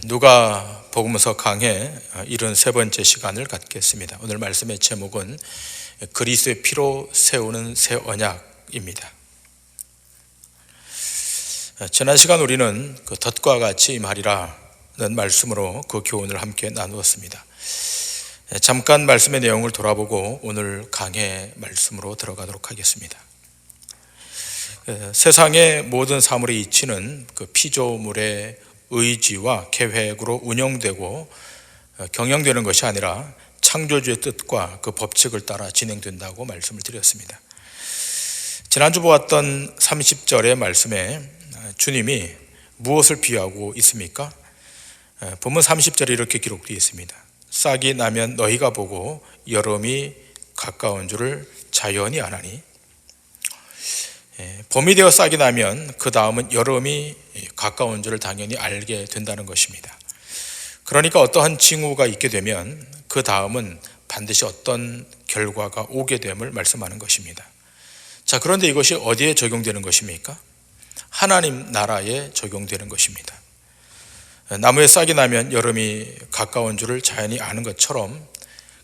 누가 복음서 강해 73번째 시간을 갖겠습니다. 오늘 말씀의 제목은 그리스도의 피로 세우는 새 언약입니다. 지난 시간 우리는 그 덫과 같이 임하리라는 말씀으로 그 교훈을 함께 나누었습니다. 잠깐 말씀의 내용을 돌아보고 오늘 강해 말씀으로 들어가도록 하겠습니다. 세상의 모든 사물의 이치는 그 피조물의 의지와 계획으로 운영되고 경영되는 것이 아니라 창조주의 뜻과 그 법칙을 따라 진행된다고 말씀을 드렸습니다. 지난주 보았던 30절의 말씀에 주님이 무엇을 비유하고 있습니까? 본문 30절에 이렇게 기록되어 있습니다. 싹이 나면 너희가 보고 여름이 가까운 줄을 자연히 아나니. 봄이 되어 싹이 나면 그 다음은 여름이 가까운 줄을 당연히 알게 된다는 것입니다. 그러니까 어떠한 징후가 있게 되면 그 다음은 반드시 어떤 결과가 오게 됨을 말씀하는 것입니다. 자, 그런데 이것이 어디에 적용되는 것입니까? 하나님 나라에 적용되는 것입니다. 나무에 싹이 나면 여름이 가까운 줄을 자연히 아는 것처럼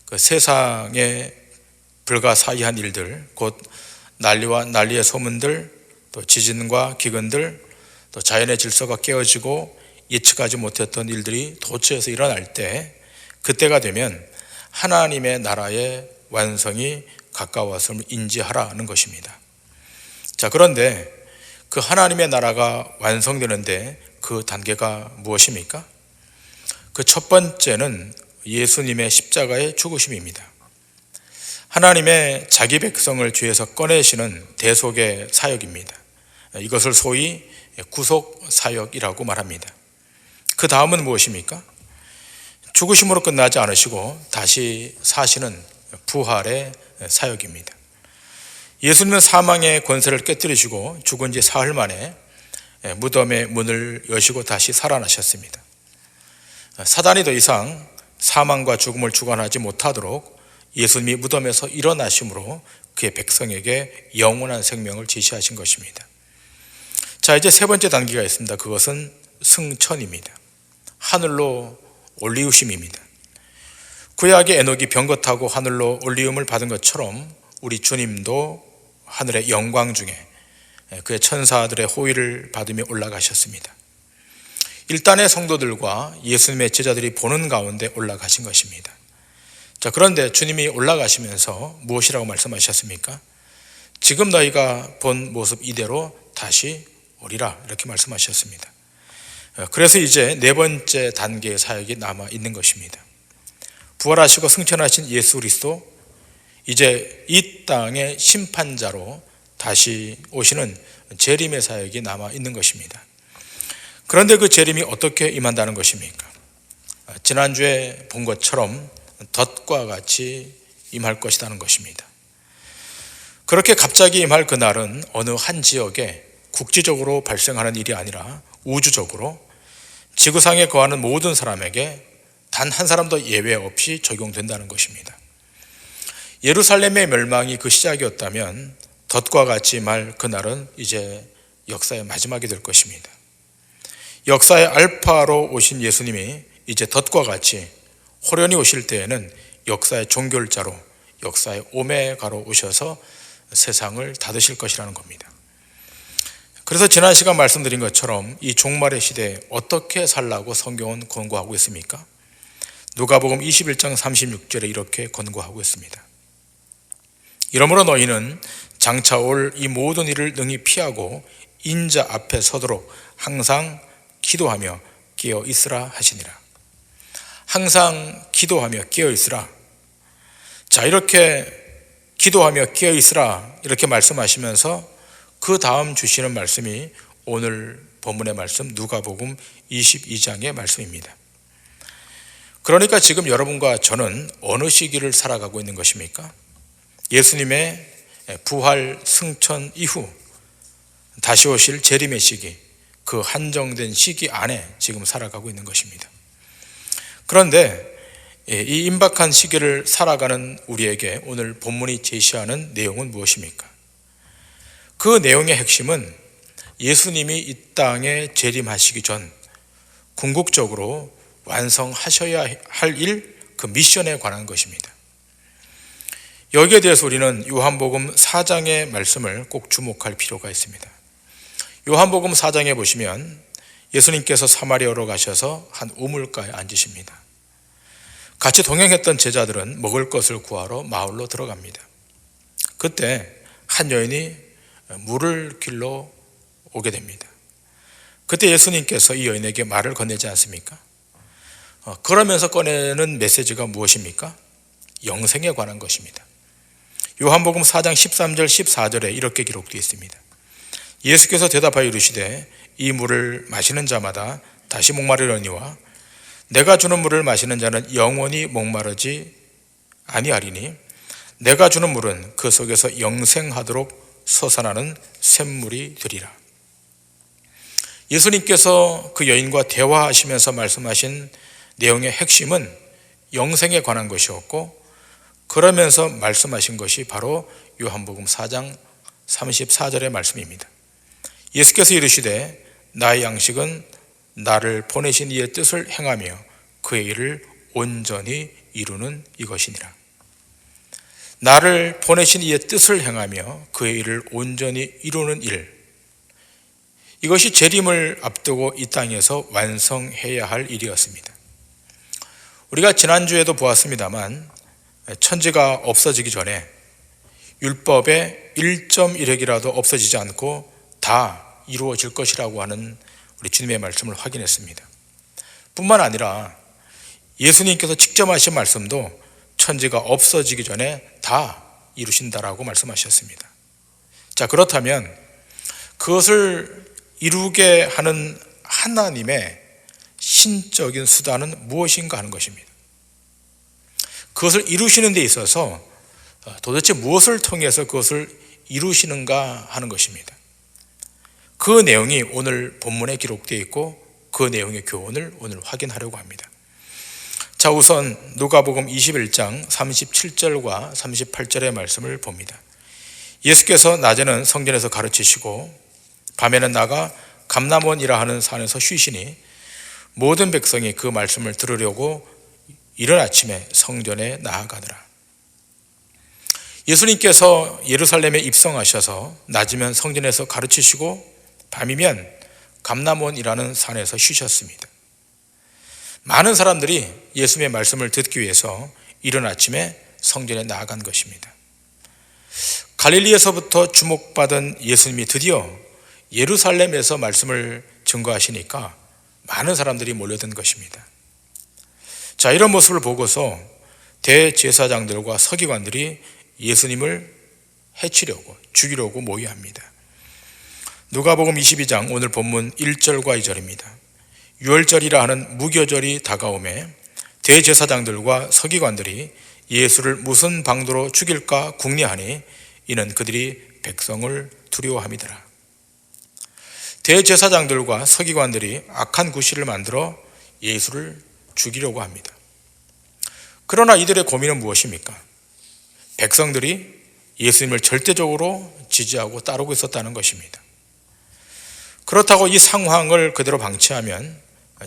그 세상의 불가사의한 일들, 곧 난리와 난리의 소문들, 또 지진과 기근들, 또 자연의 질서가 깨어지고 예측하지 못했던 일들이 도처에서 일어날 때, 그때가 되면 하나님의 나라의 완성이 가까웠음을 인지하라는 것입니다. 자, 그런데 그 하나님의 나라가 완성되는데 그 단계가 무엇입니까? 그 첫 번째는 예수님의 십자가의 죽으심입니다. 하나님의 자기 백성을 죄에서 꺼내시는 대속의 사역입니다. 이것을 소위 구속 사역이라고 말합니다. 그 다음은 무엇입니까? 죽으심으로 끝나지 않으시고 다시 사시는 부활의 사역입니다. 예수님은 사망의 권세를 깨뜨리시고 죽은 지 사흘 만에 무덤의 문을 여시고 다시 살아나셨습니다. 사단이 더 이상 사망과 죽음을 주관하지 못하도록 예수님이 무덤에서 일어나심으로 그의 백성에게 영원한 생명을 제시하신 것입니다. 자, 이제 세 번째 단계가 있습니다. 그것은 승천입니다. 하늘로 올리우심입니다. 구약의 에녹이 병거 타고 하늘로 올리움을 받은 것처럼 우리 주님도 하늘의 영광 중에 그의 천사들의 호의를 받으며 올라가셨습니다. 일단의 성도들과 예수님의 제자들이 보는 가운데 올라가신 것입니다. 자, 그런데 주님이 올라가시면서 무엇이라고 말씀하셨습니까? 지금 너희가 본 모습 이대로 다시 오리라, 이렇게 말씀하셨습니다. 그래서 이제 네 번째 단계의 사역이 남아 있는 것입니다. 부활하시고 승천하신 예수 그리스도, 이제 이 땅의 심판자로 다시 오시는 재림의 사역이 남아 있는 것입니다. 그런데 그 재림이 어떻게 임한다는 것입니까? 지난주에 본 것처럼 덫과 같이 임할 것이라는 것입니다. 그렇게 갑자기 임할 그날은 어느 한 지역에 국지적으로 발생하는 일이 아니라 우주적으로 지구상에 거하는 모든 사람에게 단 한 사람도 예외 없이 적용된다는 것입니다. 예루살렘의 멸망이 그 시작이었다면 덫과 같이 임할 그날은 이제 역사의 마지막이 될 것입니다. 역사의 알파로 오신 예수님이 이제 덫과 같이 호련히 오실 때에는 역사의 종결자로, 역사의 오메가로 오셔서 세상을 닫으실 것이라는 겁니다. 그래서 지난 시간 말씀드린 것처럼 이 종말의 시대에 어떻게 살라고 성경은 권고하고 있습니까? 누가복음 21장 36절에 이렇게 권고하고 있습니다. 이러므로 너희는 장차 올 이 모든 일을 능히 피하고 인자 앞에 서도록 항상 기도하며 깨어 있으라 하시니라. 항상 기도하며 깨어 있으라. 자, 이렇게 기도하며 깨어 있으라 이렇게 말씀하시면서 그 다음 주시는 말씀이 오늘 본문의 말씀 누가복음 22장의 말씀입니다. 그러니까 지금 여러분과 저는 어느 시기를 살아가고 있는 것입니까? 예수님의 부활 승천 이후 다시 오실 재림의 시기, 그 한정된 시기 안에 지금 살아가고 있는 것입니다. 그런데 이 임박한 시기를 살아가는 우리에게 오늘 본문이 제시하는 내용은 무엇입니까? 그 내용의 핵심은 예수님이 이 땅에 재림하시기 전 궁극적으로 완성하셔야 할 일, 그 미션에 관한 것입니다. 여기에 대해서 우리는 요한복음 4장의 말씀을 꼭 주목할 필요가 있습니다. 요한복음 4장에 보시면 예수님께서 사마리아로 가셔서 한 우물가에 앉으십니다. 같이 동행했던 제자들은 먹을 것을 구하러 마을로 들어갑니다. 그때 한 여인이 물을 길러 오게 됩니다. 그때 예수님께서 이 여인에게 말을 건네지 않습니까? 그러면서 꺼내는 메시지가 무엇입니까? 영생에 관한 것입니다. 요한복음 4장 13절 14절에 이렇게 기록되어 있습니다. 예수께서 대답하여 이르시되 이 물을 마시는 자마다 다시 목마르려니와 내가 주는 물을 마시는 자는 영원히 목마르지 아니하리니 내가 주는 물은 그 속에서 영생하도록 솟아나는 샘물이 되리라. 예수님께서 그 여인과 대화하시면서 말씀하신 내용의 핵심은 영생에 관한 것이었고, 그러면서 말씀하신 것이 바로 요한복음 4장 34절의 말씀입니다. 예수께서 이르시되 나의 양식은 나를 보내신 이의 뜻을 행하며 그의 일을 온전히 이루는 이것이니라. 나를 보내신 이의 뜻을 행하며 그의 일을 온전히 이루는 일, 이것이 재림을 앞두고 이 땅에서 완성해야 할 일이었습니다. 우리가 지난주에도 보았습니다만 천지가 없어지기 전에 율법의 1.1획이라도 없어지지 않고 다 이루어질 것이라고 하는 우리 주님의 말씀을 확인했습니다. 뿐만 아니라 예수님께서 직접 하신 말씀도 천지가 없어지기 전에 다 이루신다라고 말씀하셨습니다. 자, 그렇다면 그것을 이루게 하는 하나님의 신적인 수단은 무엇인가 하는 것입니다. 그것을 이루시는 데 있어서 도대체 무엇을 통해서 그것을 이루시는가 하는 것입니다. 그 내용이 오늘 본문에 기록되어 있고 그 내용의 교훈을 오늘 확인하려고 합니다. 자, 우선 누가복음 21장 37절과 38절의 말씀을 봅니다. 예수께서 낮에는 성전에서 가르치시고 밤에는 나가 감람원이라 하는 산에서 쉬시니 모든 백성이 그 말씀을 들으려고 이른 아침에 성전에 나아가더라. 예수님께서 예루살렘에 입성하셔서 낮이면 성전에서 가르치시고 밤이면 감람원이라는 산에서 쉬셨습니다. 많은 사람들이 예수님의 말씀을 듣기 위해서 이른 아침에 성전에 나아간 것입니다. 갈릴리에서부터 주목받은 예수님이 드디어 예루살렘에서 말씀을 증거하시니까 많은 사람들이 몰려든 것입니다. 자, 이런 모습을 보고서 대제사장들과 서기관들이 예수님을 해치려고, 죽이려고 모의합니다. 누가복음 22장 오늘 본문 1절과 2절입니다. 유월절이라 하는 무교절이 다가오매 대제사장들과 서기관들이 예수를 무슨 방도로 죽일까 궁리하니 이는 그들이 백성을 두려워함이더라. 대제사장들과 서기관들이 악한 구실을 만들어 예수를 죽이려고 합니다. 그러나 이들의 고민은 무엇입니까? 백성들이 예수님을 절대적으로 지지하고 따르고 있었다는 것입니다. 그렇다고 이 상황을 그대로 방치하면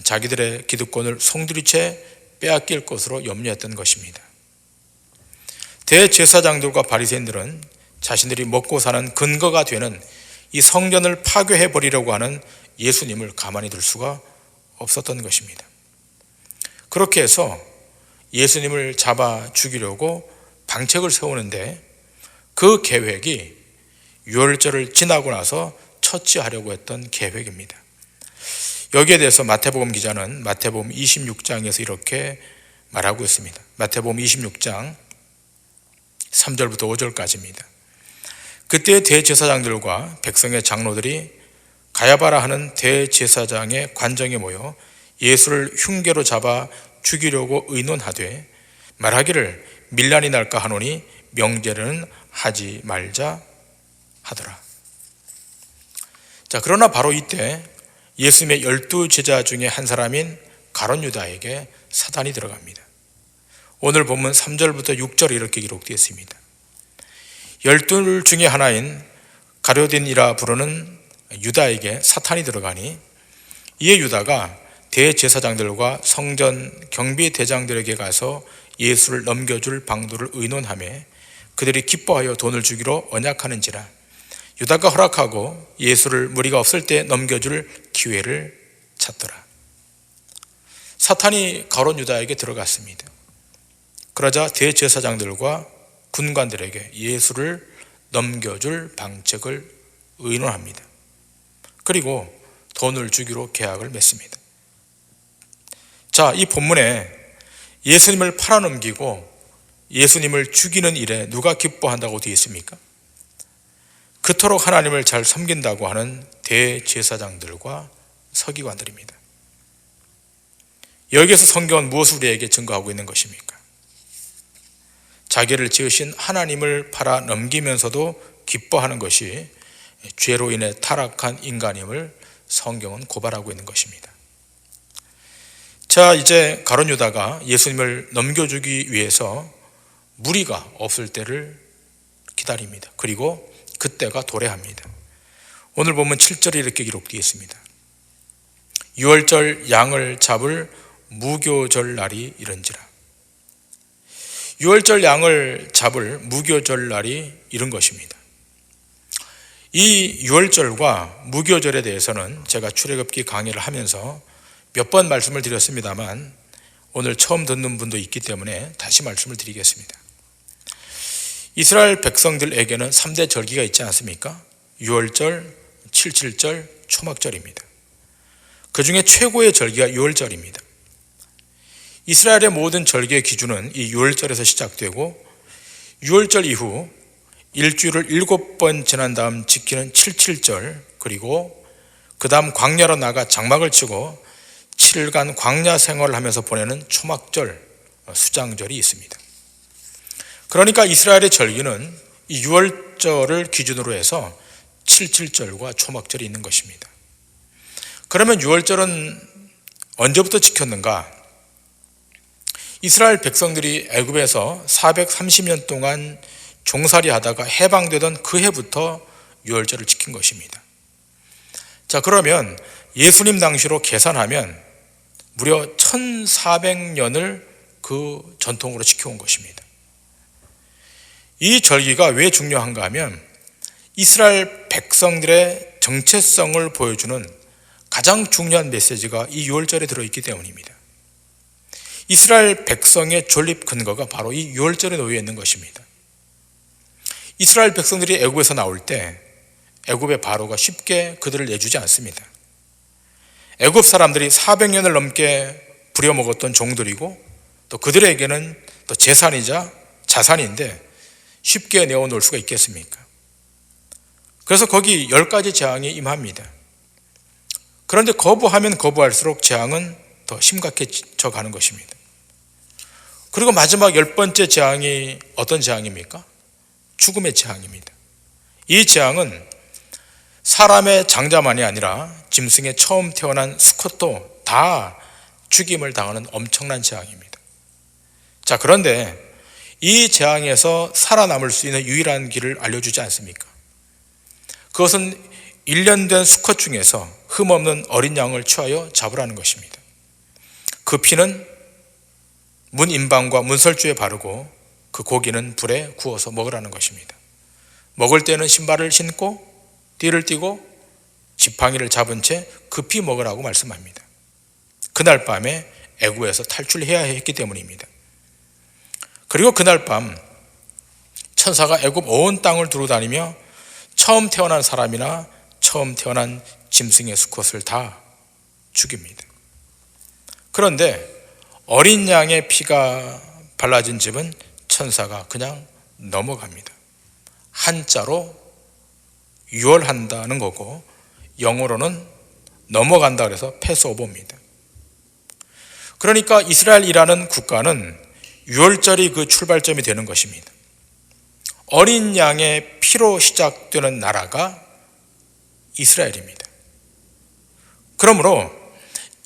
자기들의 기득권을 송두리째 빼앗길 것으로 염려했던 것입니다. 대제사장들과 바리새인들은 자신들이 먹고 사는 근거가 되는 이 성전을 파괴해버리려고 하는 예수님을 가만히 둘 수가 없었던 것입니다. 그렇게 해서 예수님을 잡아 죽이려고 방책을 세우는데 그 계획이 유월절을 지나고 나서 처치하려고 했던 계획입니다. 여기에 대해서 마태복음 기자는 마태복음 26장에서 이렇게 말하고 있습니다. 마태복음 26장 3절부터 5절까지입니다. 그때 대제사장들과 백성의 장로들이 가야바라 하는 대제사장의 관정에 모여 예수를 흉계로 잡아 죽이려고 의논하되 말하기를 밀란이 날까 하노니 명제는 하지 말자 하더라. 자, 그러나 바로 이때 예수님의 12제자 중에 한 사람인 가룟 유다에게 사단이 들어갑니다. 오늘 본문 3절부터 6절에 이렇게 기록되어 있습니다. 12 중에 하나인 가룟딘이라 부르는 유다에게 사탄이 들어가니 이에 유다가 대제사장들과 성전 경비대장들에게 가서 예수를 넘겨줄 방도를 의논하며 그들이 기뻐하여 돈을 주기로 언약하는지라. 유다가 허락하고 예수를 무리가 없을 때 넘겨줄 기회를 찾더라. 사탄이 가룟 유다에게 들어갔습니다. 그러자 대제사장들과 군관들에게 예수를 넘겨줄 방책을 의논합니다. 그리고 돈을 주기로 계약을 맺습니다. 자, 이 본문에 예수님을 팔아넘기고 예수님을 죽이는 일에 누가 기뻐한다고 되어 있습니까? 그토록 하나님을 잘 섬긴다고 하는 대제사장들과 서기관들입니다. 여기에서 성경은 무엇을 우리에게 증거하고 있는 것입니까? 자기를 지으신 하나님을 팔아 넘기면서도 기뻐하는 것이 죄로 인해 타락한 인간임을 성경은 고발하고 있는 것입니다. 자, 이제 가룟 유다가 예수님을 넘겨주기 위해서 무리가 없을 때를 기다립니다. 그리고 그때가 도래합니다. 오늘 보면 7절에 이렇게 기록되어 있습니다. 유월절 양을 잡을 무교절 날이 이른지라. 유월절 양을 잡을 무교절 날이 이른 것입니다. 이 유월절과 무교절에 대해서는 제가 출애굽기 강의를 하면서 몇 번 말씀을 드렸습니다만 오늘 처음 듣는 분도 있기 때문에 다시 말씀을 드리겠습니다. 이스라엘 백성들에게는 3대 절기가 있지 않습니까? 유월절, 칠칠절, 초막절입니다. 그 중에 최고의 절기가 유월절입니다. 이스라엘의 모든 절기의 기준은 이 유월절에서 시작되고 유월절 이후 일주일을 7번 지난 다음 지키는 칠칠절, 그리고 그 다음 광야로 나가 장막을 치고 7일간 광야 생활을 하면서 보내는 초막절, 수장절이 있습니다. 그러니까 이스라엘의 절기는 이 유월절을 기준으로 해서 칠칠절과 초막절이 있는 것입니다. 그러면 유월절은 언제부터 지켰는가? 이스라엘 백성들이 애굽에서 430년 동안 종살이 하다가 해방되던 그 해부터 유월절을 지킨 것입니다. 자, 그러면 예수님 당시로 계산하면 무려 1400년을 그 전통으로 지켜온 것입니다. 이 절기가 왜 중요한가 하면 이스라엘 백성들의 정체성을 보여주는 가장 중요한 메시지가 이 유월절에 들어있기 때문입니다. 이스라엘 백성의 존립 근거가 바로 이 유월절에 놓여 있는 것입니다. 이스라엘 백성들이 애굽에서 나올 때 애굽의 바로가 쉽게 그들을 내주지 않습니다. 애굽 사람들이 400년을 넘게 부려먹었던 종들이고 또 그들에게는 또 재산이자 자산인데 쉽게 내어놓을 수가 있겠습니까? 그래서 거기 10가지 재앙이 임합니다. 그런데 거부하면 거부할수록 재앙은 더 심각해져 가는 것입니다. 그리고 마지막 10번째 재앙이 어떤 재앙입니까? 죽음의 재앙입니다. 이 재앙은 사람의 장자만이 아니라 짐승의 처음 태어난 수컷도 다 죽임을 당하는 엄청난 재앙입니다. 자, 그런데 이 재앙에서 살아남을 수 있는 유일한 길을 알려주지 않습니까? 그것은 1년 된 수컷 중에서 흠없는 어린 양을 취하여 잡으라는 것입니다. 그 피는 문 인방과 문설주에 바르고 그 고기는 불에 구워서 먹으라는 것입니다. 먹을 때는 신발을 신고 띠를 띠고 지팡이를 잡은 채 급히 먹으라고 말씀합니다. 그날 밤에 애굽에서 탈출해야 했기 때문입니다. 그리고 그날 밤 천사가 애굽 온 땅을 두루다니며 처음 태어난 사람이나 처음 태어난 짐승의 수컷을 다 죽입니다. 그런데 어린 양의 피가 발라진 집은 천사가 그냥 넘어갑니다. 한자로 유월한다는 거고 영어로는 넘어간다 그래서 패스오버입니다. 그러니까 이스라엘이라는 국가는 유월절이 그 출발점이 되는 것입니다. 어린 양의 피로 시작되는 나라가 이스라엘입니다. 그러므로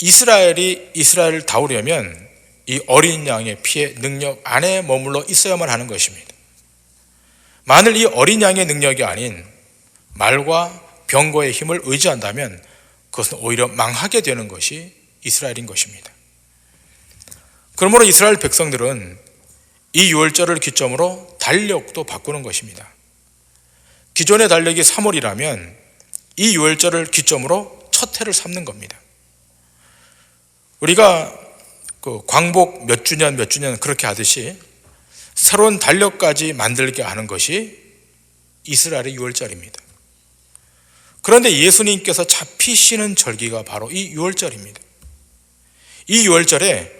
이스라엘이 이스라엘을 다우려면 이 어린 양의 피의 능력 안에 머물러 있어야만 하는 것입니다. 만일 이 어린 양의 능력이 아닌 말과 병거의 힘을 의지한다면 그것은 오히려 망하게 되는 것이 이스라엘인 것입니다. 그러므로 이스라엘 백성들은 이 유월절을 기점으로 달력도 바꾸는 것입니다. 기존의 달력이 3월이라면 이 유월절을 기점으로 첫 해를 삼는 겁니다. 우리가 그 광복 몇 주년 그렇게 하듯이 새로운 달력까지 만들게 하는 것이 이스라엘의 유월절입니다. 그런데 예수님께서 잡히시는 절기가 바로 이 유월절입니다. 이 유월절에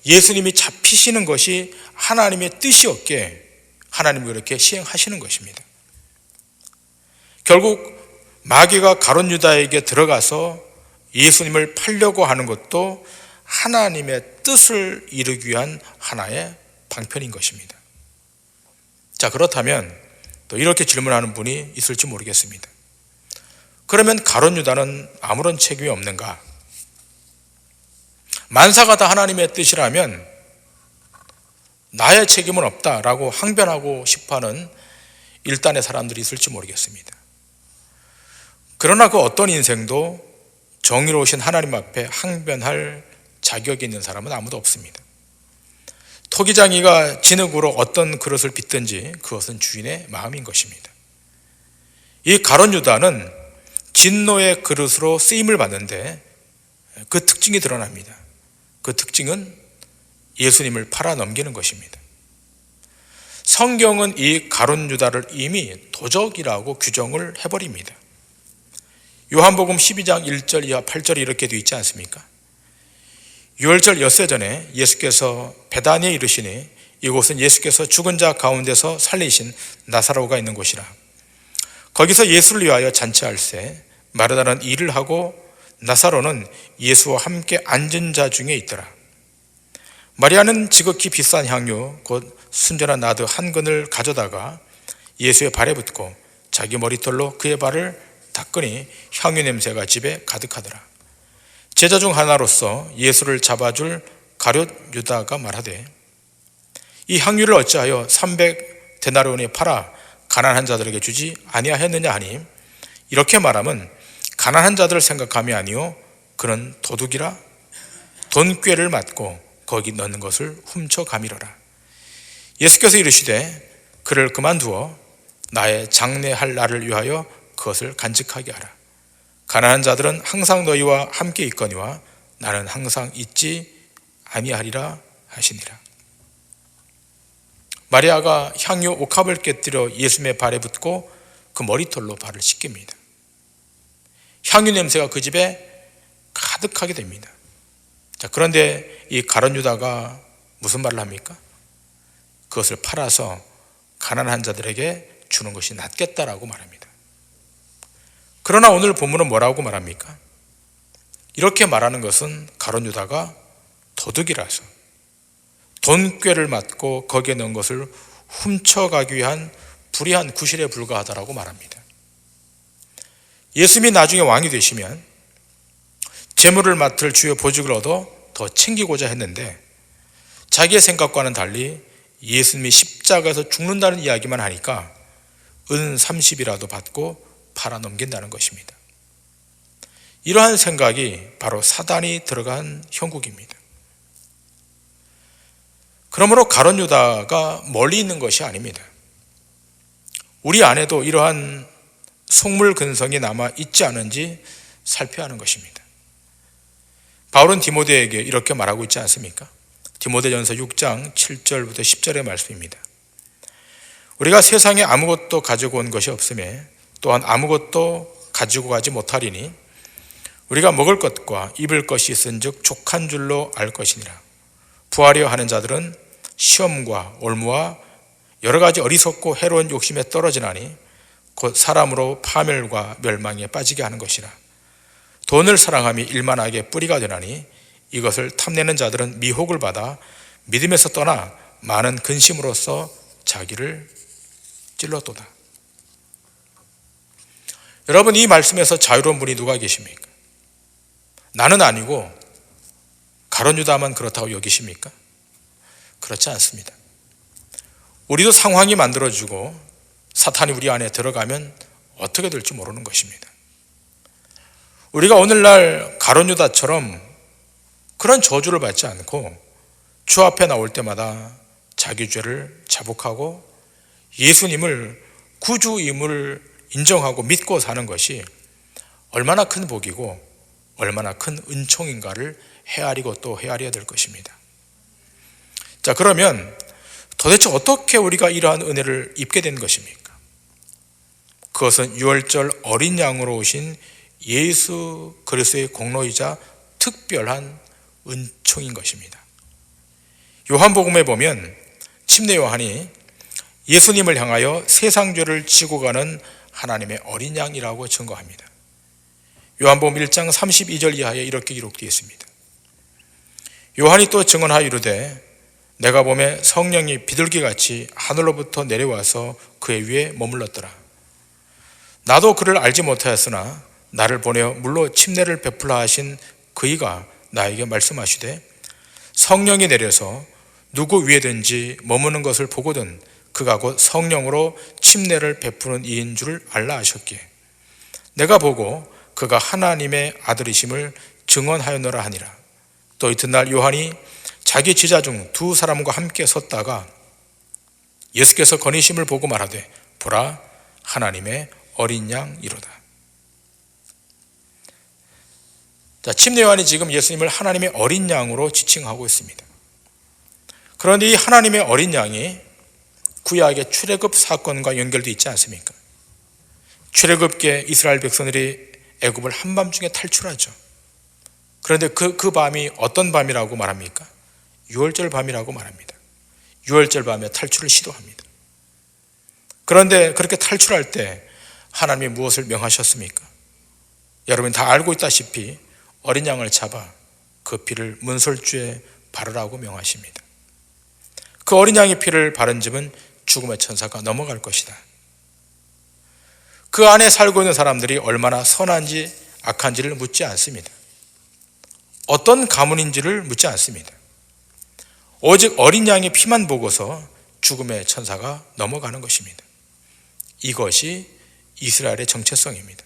예수님이 잡히시는 것이 하나님의 뜻이었기에 하나님이 그렇게 시행하시는 것입니다. 결국 마귀가 가룟 유다에게 들어가서 예수님을 팔려고 하는 것도 하나님의 뜻을 이루기 위한 하나의 방편인 것입니다. 자, 그렇다면 또 이렇게 질문하는 분이 있을지 모르겠습니다. 그러면 가룟 유다는 아무런 책임이 없는가? 만사가 다 하나님의 뜻이라면 나의 책임은 없다라고 항변하고 싶어하는 일단의 사람들이 있을지 모르겠습니다. 그러나 그 어떤 인생도 정의로우신 하나님 앞에 항변할 자격이 있는 사람은 아무도 없습니다. 토기장이가 진흙으로 어떤 그릇을 빚든지 그것은 주인의 마음인 것입니다. 이 가룟 유다는 진노의 그릇으로 쓰임을 받는데 그 특징이 드러납니다. 그 특징은 예수님을 팔아 넘기는 것입니다. 성경은 이 가룟 유다를 이미 도적이라고 규정을 해버립니다. 요한복음 12장 1절 이하 8절이 이렇게 되어 있지 않습니까? 유월절 엿새 전에 예수께서 베다니에 이르시니 이곳은 예수께서 죽은 자 가운데서 살리신 나사로가 있는 곳이라. 거기서 예수를 위하여 잔치할세 마르다는 일을 하고 나사로는 예수와 함께 앉은 자 중에 있더라. 마리아는 지극히 비싼 향유 곧 순전한 나드 한 근을 가져다가 예수의 발에 붓고 자기 머리털로 그의 발을 닦으니 향유 냄새가 집에 가득하더라. 제자 중 하나로서 예수를 잡아줄 가룟 유다가 말하되 이 향유를 어찌하여 300데나리온에 팔아 가난한 자들에게 주지 아니하였느냐 하니 이렇게 말하면 가난한 자들을 생각함이 아니요 그는 도둑이라 돈꾀를 맞고 거기 넣는 것을 훔쳐가미러라. 예수께서 이르시되 그를 그만두어 나의 장례할 날을 위하여 그것을 간직하게 하라. 가난한 자들은 항상 너희와 함께 있거니와 나는 항상 있지 아니하리라 하시니라. 마리아가 향유 옥합을 깨뜨려 예수님의 발에 붓고 그 머리털로 발을 씻깁니다. 향유 냄새가 그 집에 가득하게 됩니다. 자, 그런데 이 가룟 유다가 무슨 말을 합니까? 그것을 팔아서 가난한 자들에게 주는 것이 낫겠다라고 말합니다. 그러나 오늘 본문은 뭐라고 말합니까? 이렇게 말하는 것은 가룟 유다가 도둑이라서 돈꾀를 맞고 거기에 넣은 것을 훔쳐가기 위한 불의한 구실에 불과하다라고 말합니다. 예수님이 나중에 왕이 되시면 재물을 맡을 주의 보직을 얻어 더 챙기고자 했는데 자기의 생각과는 달리 예수님이 십자가에서 죽는다는 이야기만 하니까 은 30이라도 받고 팔아 넘긴다는 것입니다. 이러한 생각이 바로 사단이 들어간 형국입니다. 그러므로 가룟 유다가 멀리 있는 것이 아닙니다. 우리 안에도 이러한 속물 근성이 남아 있지 않은지 살펴야 하는 것입니다. 바울은 디모데에게 이렇게 말하고 있지 않습니까? 디모데전서 6장 7절부터 10절의 말씀입니다. 우리가 세상에 아무것도 가지고 온 것이 없음에 또한 아무것도 가지고 가지 못하리니 우리가 먹을 것과 입을 것이 있은즉 족한 줄로 알 것이니라. 부하려 하는 자들은 시험과 올무와 여러 가지 어리석고 해로운 욕심에 떨어지나니 곧 사람으로 파멸과 멸망에 빠지게 하는 것이라. 돈을 사랑함이 일만하게 뿌리가 되나니 이것을 탐내는 자들은 미혹을 받아 믿음에서 떠나 많은 근심으로써 자기를 찔렀도다. 여러분, 이 말씀에서 자유로운 분이 누가 계십니까? 나는 아니고 가룟 유다만 그렇다고 여기십니까? 그렇지 않습니다. 우리도 상황이 만들어지고 사탄이 우리 안에 들어가면 어떻게 될지 모르는 것입니다. 우리가 오늘날 가룟 유다처럼 그런 저주를 받지 않고 주 앞에 나올 때마다 자기 죄를 자복하고 예수님을 구주임을 인정하고 믿고 사는 것이 얼마나 큰 복이고 얼마나 큰 은총인가를 헤아리고 또 헤아려야 될 것입니다. 자, 그러면 도대체 어떻게 우리가 이러한 은혜를 입게 된 것입니까? 그것은 유월절 어린 양으로 오신 예수 그리스도의 공로이자 특별한 은총인 것입니다. 요한복음에 보면 침례 요한이 예수님을 향하여 세상 죄를 지고 가는 하나님의 어린 양이라고 증거합니다. 요한복음 1장 32절 이하에 이렇게 기록되어 있습니다. 요한이 또 증언하여 이르되 내가 보매 성령이 비둘기같이 하늘로부터 내려와서 그의 위에 머물렀더라. 나도 그를 알지 못하였으나 나를 보내어 물로 침례를 베풀라 하신 그이가 나에게 말씀하시되 성령이 내려서 누구 위에든지 머무는 것을 보거든 그가 곧 성령으로 침례를 베푸는 이인 줄 알라 하셨기에 내가 보고 그가 하나님의 아들이심을 증언하였노라 하니라. 또 이튿날 요한이 자기 제자 중 두 사람과 함께 섰다가 예수께서 거니심을 보고 말하되 보라 하나님의 어린 양이로다. 자, 침례 요한이 지금 예수님을 하나님의 어린 양으로 지칭하고 있습니다. 그런데 이 하나님의 어린 양이 구약의 출애굽 사건과 연결되어 있지 않습니까? 출애굽기에 이스라엘 백성들이 애굽을 한밤중에 탈출하죠. 그런데 그 밤이 어떤 밤이라고 말합니까? 유월절 밤이라고 말합니다. 유월절 밤에 탈출을 시도합니다. 그런데 그렇게 탈출할 때 하나님이 무엇을 명하셨습니까? 여러분 다 알고 있다시피 어린 양을 잡아 그 피를 문설주에 바르라고 명하십니다. 그 어린 양의 피를 바른 집은 죽음의 천사가 넘어갈 것이다. 그 안에 살고 있는 사람들이 얼마나 선한지 악한지를 묻지 않습니다. 어떤 가문인지를 묻지 않습니다. 오직 어린 양의 피만 보고서 죽음의 천사가 넘어가는 것입니다. 이것이 이스라엘의 정체성입니다.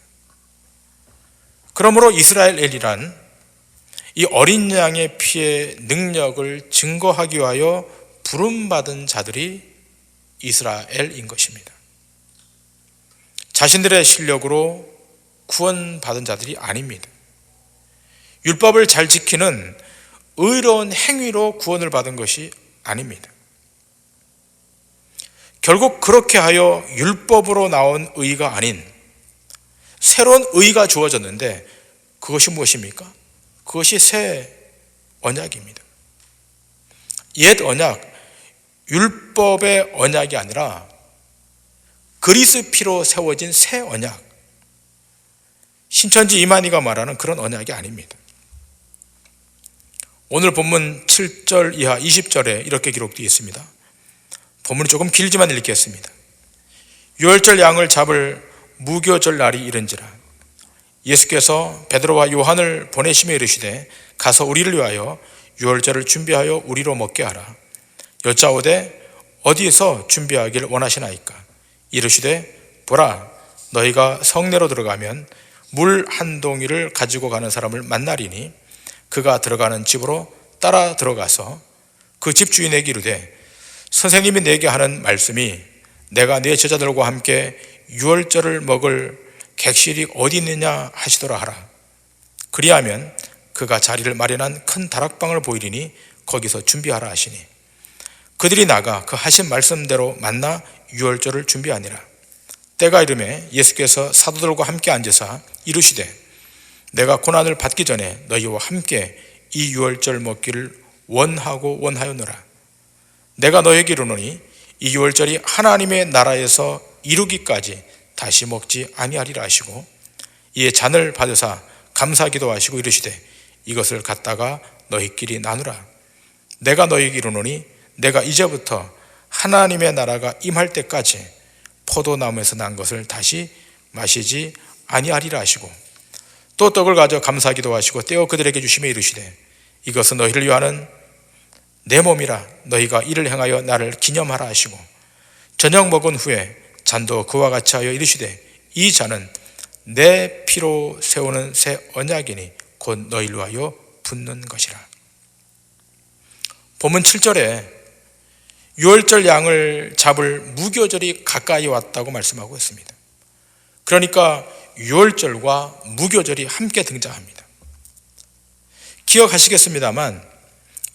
그러므로 이스라엘이란 이 어린 양의 피의 능력을 증거하기 위하여 부름받은 자들이 이스라엘인 것입니다. 자신들의 실력으로 구원받은 자들이 아닙니다. 율법을 잘 지키는 의로운 행위로 구원을 받은 것이 아닙니다. 결국 그렇게 하여 율법으로 나온 의가 아닌 새로운 의가 주어졌는데 그것이 무엇입니까? 그것이 새 언약입니다. 옛 언약, 율법의 언약이 아니라 그리스도 피로 세워진 새 언약, 신천지 이만희가 말하는 그런 언약이 아닙니다. 오늘 본문 7절 이하 20절에 이렇게 기록되어 있습니다. 본문이 조금 길지만 읽겠습니다. 유월절 양을 잡을 무교절 날이 이른지라 예수께서 베드로와 요한을 보내시며 이르시되 가서 우리를 위하여 유월절을 준비하여 우리로 먹게 하라. 여짜오되 어디에서 준비하기를 원하시나이까? 이르시되 보라 너희가 성내로 들어가면 물 한 동이를 가지고 가는 사람을 만나리니 그가 들어가는 집으로 따라 들어가서 그 집 주인에게 이르되 선생님이 내게 하는 말씀이 내가 네 제자들과 함께 유월절을 먹을 객실이 어디 있느냐 하시더라 하라. 그리하면 그가 자리를 마련한 큰 다락방을 보이리니 거기서 준비하라 하시니 그들이 나가 그 하신 말씀대로 만나 유월절을 준비하니라. 때가 이르매 예수께서 사도들과 함께 앉으사 이르시되 내가 고난을 받기 전에 너희와 함께 이 유월절 먹기를 원하였노라. 내가 너희에게 이르노니 이 유월절이 하나님의 나라에서 이루기까지 다시 먹지 아니하리라 하시고 이에 잔을 받으사 감사기도 하시고 이르시되 이것을 갖다가 너희끼리 나누라. 내가 너희에게 이르노니 내가 이제부터 하나님의 나라가 임할 때까지 포도나무에서 난 것을 다시 마시지 아니하리라 하시고 또 떡을 가져 감사기도 하시고 떼어 그들에게 주시며 이르시되 이것은 너희를 위하는 내 몸이라 너희가 이를 행하여 나를 기념하라 하시고 저녁 먹은 후에 잔도 그와 같이 하여 이르시되 이 잔은 내 피로 세우는 새 언약이니 곧 너희를 위하여 붓는 것이라. 본문 7절에 유월절 양을 잡을 무교절이 가까이 왔다고 말씀하고 있습니다. 그러니까 유월절과 무교절이 함께 등장합니다. 기억하시겠습니다만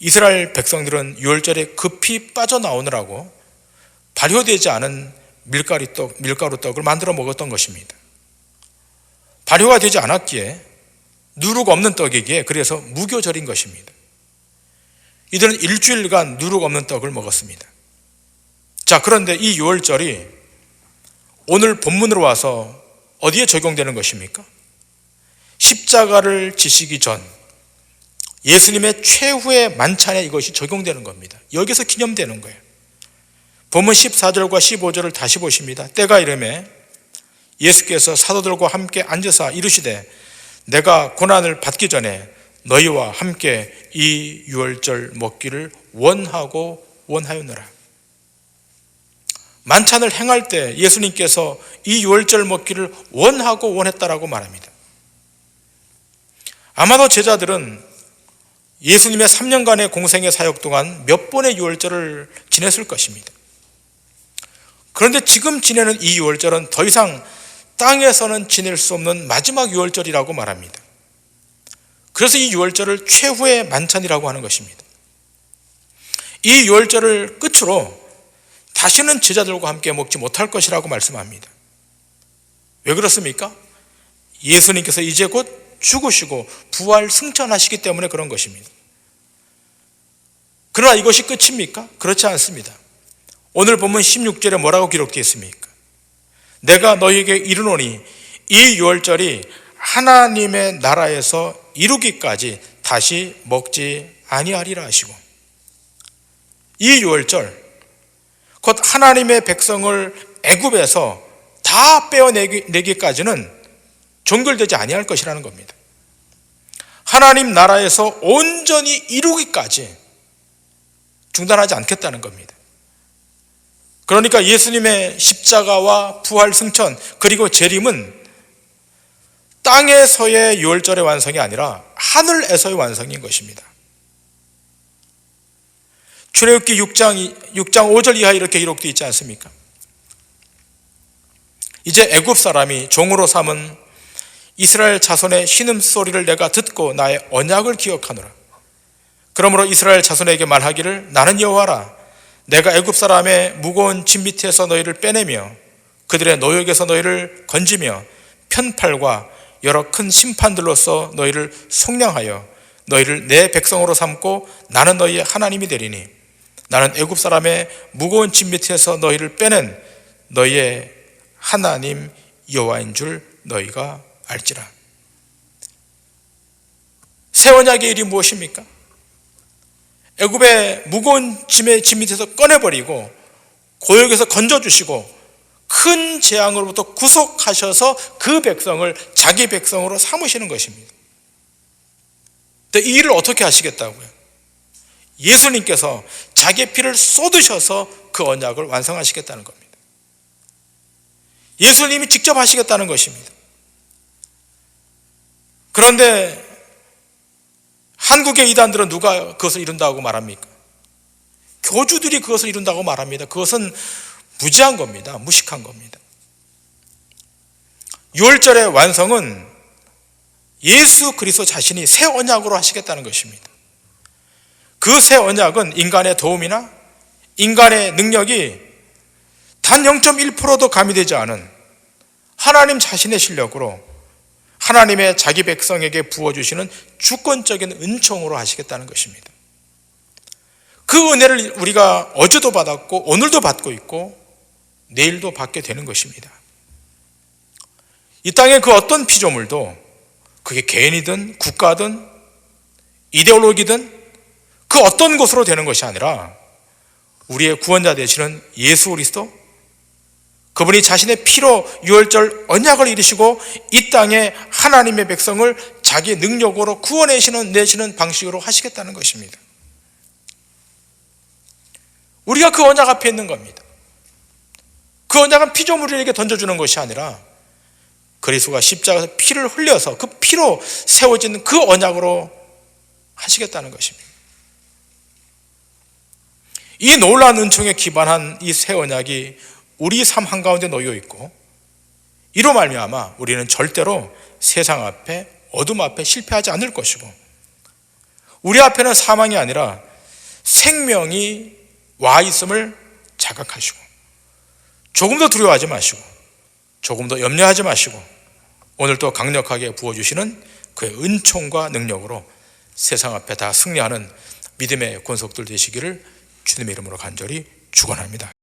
이스라엘 백성들은 유월절에 급히 빠져나오느라고 발효되지 않은 밀가루떡을 만들어 먹었던 것입니다. 발효가 되지 않았기에 누룩 없는 떡이기에 그래서 무교절인 것입니다. 이들은 일주일간 누룩 없는 떡을 먹었습니다. 자, 그런데 이 유월절이 오늘 본문으로 와서 어디에 적용되는 것입니까? 십자가를 지시기 전 예수님의 최후의 만찬에 이것이 적용되는 겁니다. 여기서 기념되는 거예요. 본문 14절과 15절을 다시 보십니다. 때가 이르매 예수께서 사도들과 함께 앉으사 이르시되 내가 고난을 받기 전에 너희와 함께 이 유월절 먹기를 원하였노라. 만찬을 행할 때 예수님께서 이 유월절 먹기를 원했다라고 말합니다. 아마도 제자들은 예수님의 3년간의 공생의 사역 동안 몇 번의 유월절을 지냈을 것입니다. 그런데 지금 지내는 이 유월절은 더 이상 땅에서는 지낼 수 없는 마지막 유월절이라고 말합니다. 그래서 이 유월절을 최후의 만찬이라고 하는 것입니다. 이 유월절을 끝으로 다시는 제자들과 함께 먹지 못할 것이라고 말씀합니다. 왜 그렇습니까? 예수님께서 이제 곧 죽으시고 부활 승천하시기 때문에 그런 것입니다. 그러나 이것이 끝입니까? 그렇지 않습니다. 오늘 본문 16절에 뭐라고 기록되어 있습니까? 내가 너희에게 이르노니 이 유월절이 하나님의 나라에서 이루기까지 다시 먹지 아니하리라 하시고, 이 유월절 곧 하나님의 백성을 애굽에서 다 빼어내기까지는 종결되지 아니할 것이라는 겁니다. 하나님 나라에서 온전히 이루기까지 중단하지 않겠다는 겁니다. 그러니까 예수님의 십자가와 부활 승천 그리고 재림은 땅에서의 유월절의 완성이 아니라 하늘에서의 완성인 것입니다. 출애굽기 6장 5절 이하에 이렇게 기록되어 있지 않습니까? 이제 애굽 사람이 종으로 삼은 이스라엘 자손의 신음소리를 내가 듣고 나의 언약을 기억하노라. 그러므로 이스라엘 자손에게 말하기를 나는 여호와라. 내가 애굽 사람의 무거운 짐 밑에서 너희를 빼내며 그들의 노역에서 너희를 건지며 편팔과 여러 큰 심판들로서 너희를 속량하여 너희를 내 백성으로 삼고 나는 너희의 하나님이 되리니 나는 애굽 사람의 무거운 짐 밑에서 너희를 빼낸 너희의 하나님 여호와인 줄 너희가 알지라. 새 언약의 일이 무엇입니까? 애굽의 무거운 짐 밑에서 꺼내버리고 고역에서 건져주시고 큰 재앙으로부터 구속하셔서 그 백성을 자기 백성으로 삼으시는 것입니다. 근데 이 일을 어떻게 하시겠다고요? 예수님께서 자기의 피를 쏟으셔서 그 언약을 완성하시겠다는 겁니다. 예수님이 직접 하시겠다는 것입니다. 그런데 한국의 이단들은 누가 그것을 이룬다고 말합니까? 교주들이 그것을 이룬다고 말합니다. 그것은 무지한 겁니다. 무식한 겁니다. 유월절의 완성은 예수 그리스도 자신이 새 언약으로 하시겠다는 것입니다. 그 새 언약은 인간의 도움이나 인간의 능력이 단 0.1%도 가미되지 않은 하나님 자신의 실력으로 하나님의 자기 백성에게 부어주시는 주권적인 은총으로 하시겠다는 것입니다. 그 은혜를 우리가 어제도 받았고 오늘도 받고 있고 내일도 받게 되는 것입니다. 이 땅의 그 어떤 피조물도 그게 개인이든 국가든 이데올로기든 그 어떤 것으로 되는 것이 아니라 우리의 구원자 되시는 예수 그리스도, 그분이 자신의 피로 유월절 언약을 이루시고 이 땅에 하나님의 백성을 자기 능력으로 구원내시는 방식으로 하시겠다는 것입니다. 우리가 그 언약 앞에 있는 겁니다. 그 언약은 피조물에게 던져주는 것이 아니라 그리스도가 십자가에서 피를 흘려서 그 피로 세워진 그 언약으로 하시겠다는 것입니다. 이 놀라운 은총에 기반한 이 새 언약이 우리 삶 한가운데 놓여 있고, 이로 말미암아 우리는 절대로 세상 앞에, 어둠 앞에 실패하지 않을 것이고, 우리 앞에는 사망이 아니라 생명이 와 있음을 자각하시고, 조금 더 두려워하지 마시고, 조금 더 염려하지 마시고, 오늘 또 강력하게 부어주시는 그의 은총과 능력으로 세상 앞에 다 승리하는 믿음의 권속들 되시기를 주님의 이름으로 간절히 축원합니다.